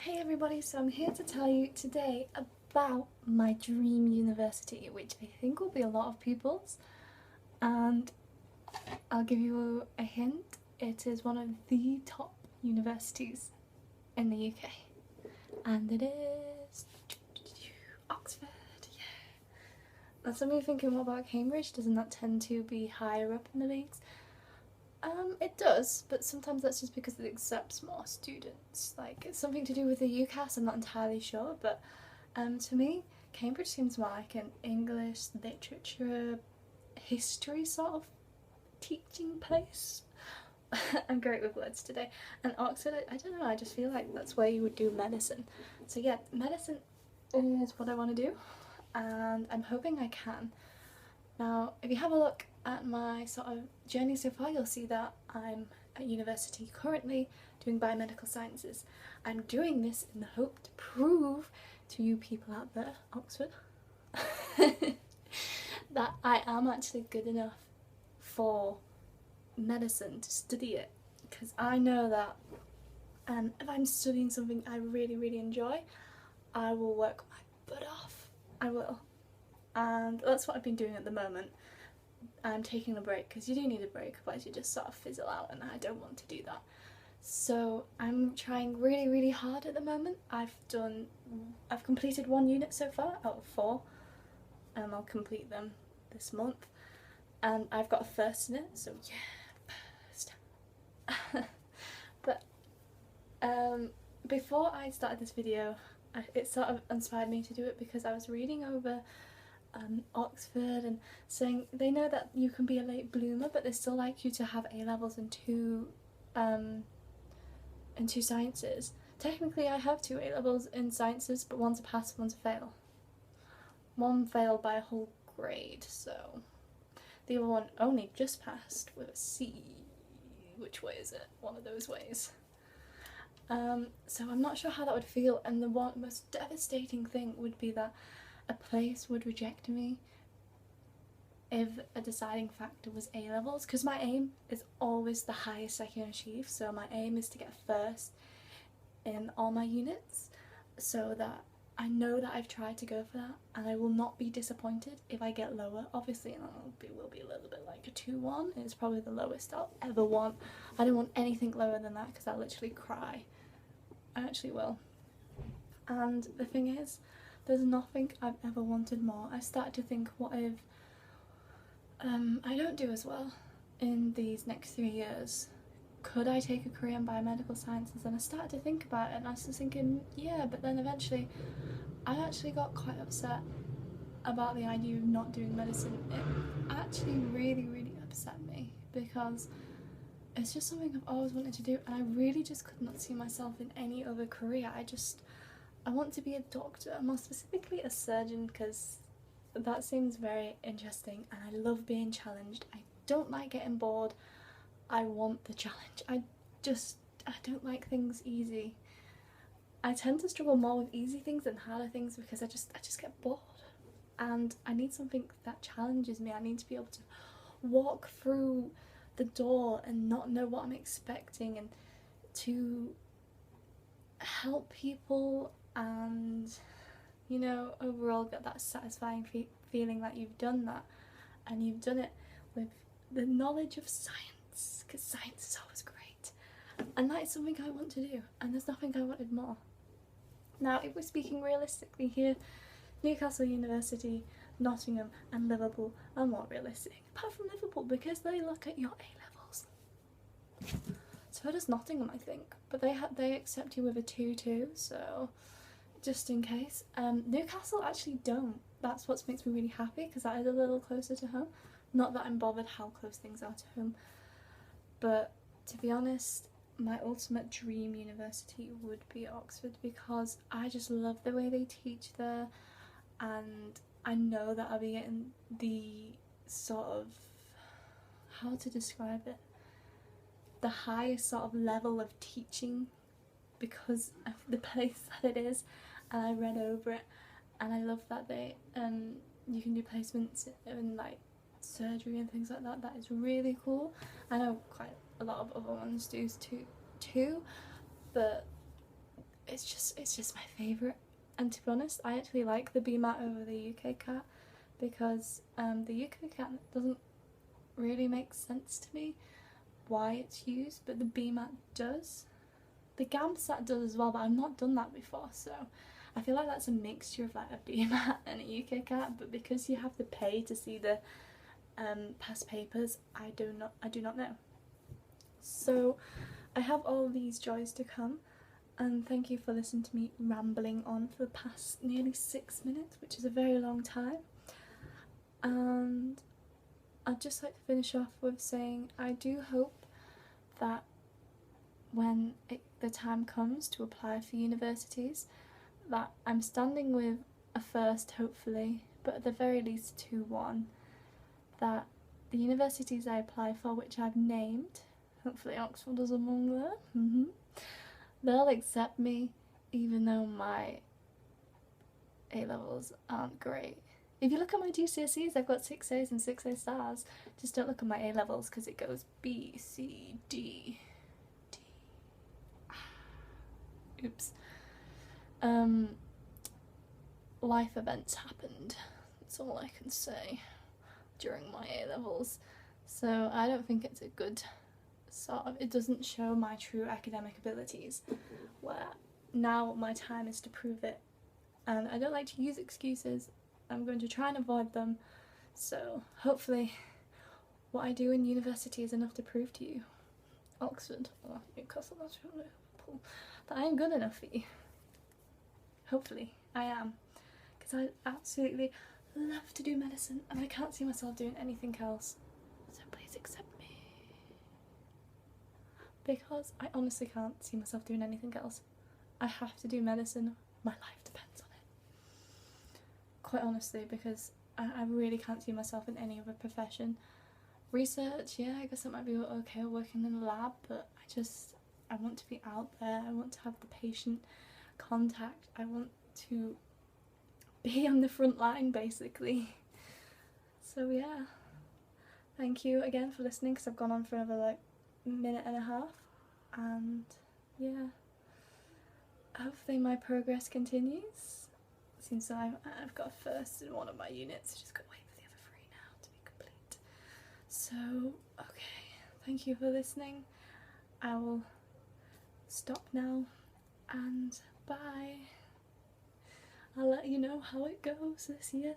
Hey everybody, so I'm here to tell you today about my dream university, which I think will be a lot of people's, and I'll give you a hint. It is one of the top universities in the UK, and it is Oxford. Yeah. Now some of you thinking, what about Cambridge? Doesn't that tend to be higher up in the leagues? It does, but sometimes that's just because it accepts more students. Like, it's something to do with the UCAS, I'm not entirely sure, but to me, Cambridge seems more like an English, literature, history sort of teaching place. I'm great with words today. And Oxford, I don't know, I just feel like that's where you would do medicine. So yeah, medicine is what I want to do, and I'm hoping I can. Now, if you have a look at my sort of journey so far, you'll see that I'm at university currently doing biomedical sciences. I'm doing this in the hope to prove to you people out there, Oxford, that I am actually good enough for medicine to study it. Because I know that if I'm studying something I really enjoy, I will work my butt off. I will. And that's what I've been doing at the moment. I'm taking a break because you do need a break, otherwise you just sort of fizzle out, and I don't want to do that. So I'm trying really hard at the moment. I've completed 1 unit so far out of 4, and I'll complete them this month. And I've got a first in it, so yeah, first. But before I started this video, it sort of inspired me to do it because I was reading over Oxford and saying they know that you can be a late bloomer, but they still like you to have A levels in two sciences. Technically, I have 2 A levels in sciences, but one's a pass, one's a fail. One failed by a whole grade, so the other one only just passed with a C. Which way is it? One of those ways. So I'm not sure how that would feel, and the most devastating thing would be that a place would reject me if a deciding factor was A levels, because my aim is always the highest I can achieve. So my aim is to get first in all my units, so that I know that I've tried to go for that, and I will not be disappointed if I get lower. Obviously, it will be a little bit like a 2-1. It's probably the lowest I'll ever want. I don't want anything lower than that because I'll literally cry. I actually will. And the thing is, there's nothing I've ever wanted more. I started to think, what if I don't do as well in these next 3 years? Could I take a career in biomedical sciences? And I started to think about it, and I was just thinking, yeah, but then eventually I actually got quite upset about the idea of not doing medicine. It actually really upset me because it's just something I've always wanted to do, and I really just could not see myself in any other career. I want to be a doctor, more specifically a surgeon, because that seems very interesting and I love being challenged. I don't like getting bored. I want the challenge. I don't like things easy. I tend to struggle more with easy things than harder things because I just get bored. And I need something that challenges me. I need to be able to walk through the door and not know what I'm expecting, and to help people, and you know, overall get that satisfying feeling that you've done that, and you've done it with the knowledge of science, because science is always great, and that is something I want to do, and there's nothing I wanted more. Now, if we're speaking realistically here, Newcastle University, Nottingham and Liverpool are more realistic, apart from Liverpool because they look at your A levels. So does Nottingham, I think, but they accept you with a 2-2, so just in case. Newcastle actually don't. That's what makes me really happy, because that is a little closer to home. Not that I'm bothered how close things are to home, but to be honest, my ultimate dream university would be Oxford, because I just love the way they teach there, and I know that I'll be getting the sort of, how to describe it, the highest sort of level of teaching because of the place that it is. And I read over it, and I love that they you can do placements in like surgery and things like that. That is really cool. I know quite a lot of other ones do too, but it's just my favourite. And to be honest, I actually like the BMAT over the UK CAT because the UK CAT doesn't really make sense to me why it's used, but the BMAT does. The GAMSAT does as well, but I've not done that before, so I feel like that's a mixture of like a BMAT and a UK CAT, but because you have to pay to see the past papers, I do not know. So I have all these joys to come, and thank you for listening to me rambling on for the past nearly 6 minutes, which is a very long time. And I'd just like to finish off with saying I do hope that when the time comes to apply for universities, that I'm standing with a first, hopefully, but at the very least 2-1, that the universities I apply for, which I've named, hopefully Oxford is among them, they'll accept me even though my A-levels aren't great. If you look at my GCSEs, I've got 6 A's and 6 A stars. Just don't look at my A-levels because it goes B, C, D, D. Oops. Life events happened. That's all I can say during my A-levels. So I don't think it's a good sort of, it doesn't show my true academic abilities, where now my time is to prove it. And I don't like to use excuses. I'm going to try and avoid them. So hopefully what I do in university is enough to prove to you, Oxford or Newcastle, Liverpool, that I am good enough for you. Hopefully I am, because I absolutely love to do medicine and I can't see myself doing anything else. So please accept me, because I honestly can't see myself doing anything else. I have to do medicine. My life depends on it. Quite honestly, because I really can't see myself in any other profession. Research, yeah, I guess it might be okay working in a lab, but I want to be out there. I want to have the patient contact. I want to be on the front line, basically. So yeah, thank you again for listening, because I've gone on for another like minute and a half, and yeah, hopefully my progress continues. Seems like I've got a first in one of my units, just gotta wait for the other 3 now to be complete. So okay, thank you for listening. I will stop now, and bye. I'll let you know how it goes this year.